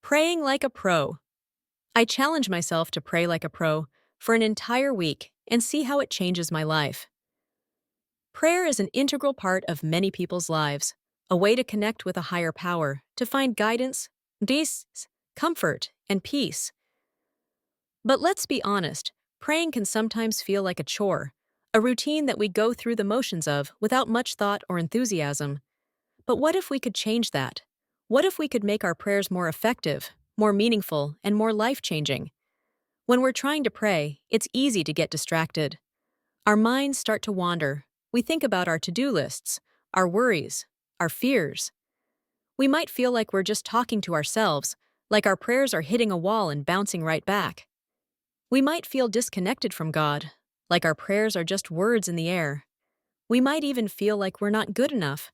Praying like a pro. I challenge myself to pray like a pro for an entire week and see how it changes my life. Prayer is an integral part of many people's lives, a way to connect with a higher power, to find guidance, peace, comfort, and peace. But let's be honest, praying can sometimes feel like a chore, a routine that we go through the motions of without much thought or enthusiasm. But what if we could change that? What if we could make our prayers more effective, more meaningful, and more life-changing? When we're trying to pray, it's easy to get distracted. Our minds start to wander. We think about our to-do lists, our worries, our fears. We might feel like we're just talking to ourselves, like our prayers are hitting a wall and bouncing right back. We might feel disconnected from God, like our prayers are just words in the air. We might even feel like we're not good enough,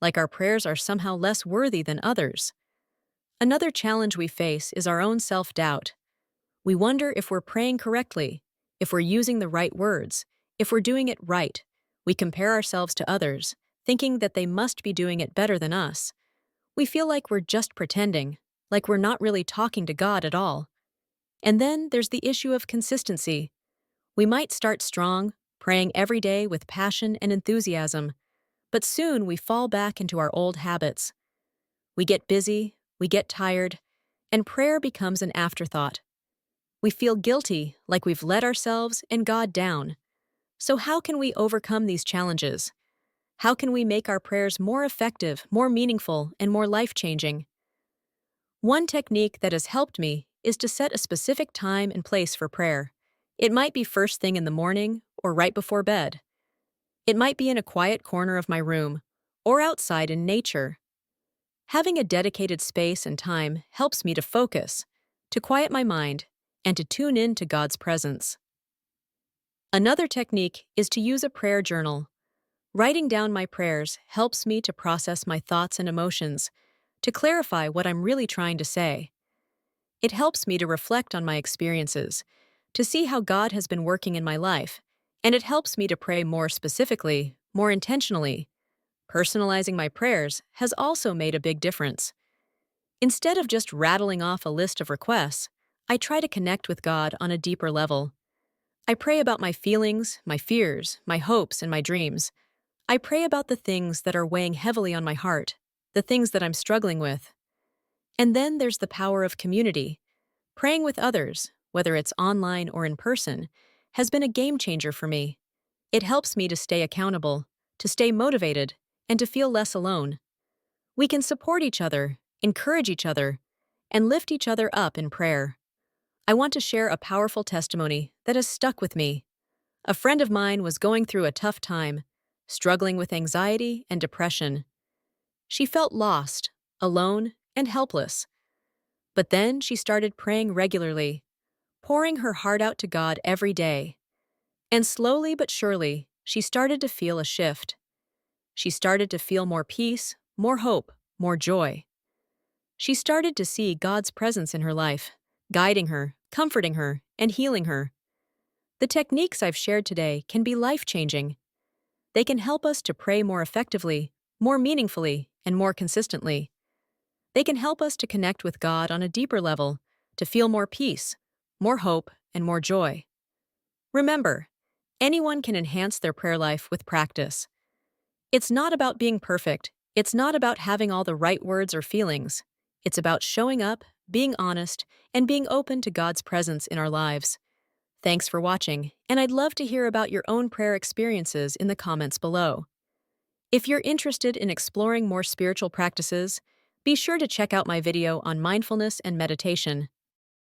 like our prayers are somehow less worthy than others. Another challenge we face is our own self-doubt. We wonder if we're praying correctly, if we're using the right words, if we're doing it right. We compare ourselves to others, thinking that they must be doing it better than us. We feel like we're just pretending, like we're not really talking to God at all. And then there's the issue of consistency. We might start strong, praying every day with passion and enthusiasm, but soon we fall back into our old habits. We get busy, we get tired, and prayer becomes an afterthought. We feel guilty, like we've let ourselves and God down. So how can we overcome these challenges? How can we make our prayers more effective, more meaningful, and more life-changing? One technique that has helped me is to set a specific time and place for prayer. It might be first thing in the morning or right before bed. It might be in a quiet corner of my room or outside in nature. Having a dedicated space and time helps me to focus, to quiet my mind, and to tune in to God's presence. Another technique is to use a prayer journal. Writing down my prayers helps me to process my thoughts and emotions, to clarify what I'm really trying to say. It helps me to reflect on my experiences, to see how God has been working in my life, and it helps me to pray more specifically, more intentionally. Personalizing my prayers has also made a big difference. Instead of just rattling off a list of requests, I try to connect with God on a deeper level. I pray about my feelings, my fears, my hopes, and my dreams. I pray about the things that are weighing heavily on my heart, the things that I'm struggling with. And then there's the power of community. Praying with others, whether it's online or in person, has been a game changer for me. It helps me to stay accountable, to stay motivated, and to feel less alone. We can support each other, encourage each other, and lift each other up in prayer. I want to share a powerful testimony that has stuck with me. A friend of mine was going through a tough time, struggling with anxiety and depression. She felt lost, alone, and helpless. But then she started praying regularly, pouring her heart out to God every day. And slowly but surely, she started to feel a shift. She started to feel more peace, more hope, more joy. She started to see God's presence in her life, guiding her, comforting her, and healing her. The techniques I've shared today can be life-changing. They can help us to pray more effectively, more meaningfully, and more consistently. They can help us to connect with God on a deeper level, to feel more peace, more hope, and more joy. Remember, anyone can enhance their prayer life with practice. It's not about being perfect. It's not about having all the right words or feelings. It's about showing up, being honest, and being open to God's presence in our lives. Thanks for watching, and I'd love to hear about your own prayer experiences in the comments below. If you're interested in exploring more spiritual practices, be sure to check out my video on mindfulness and meditation.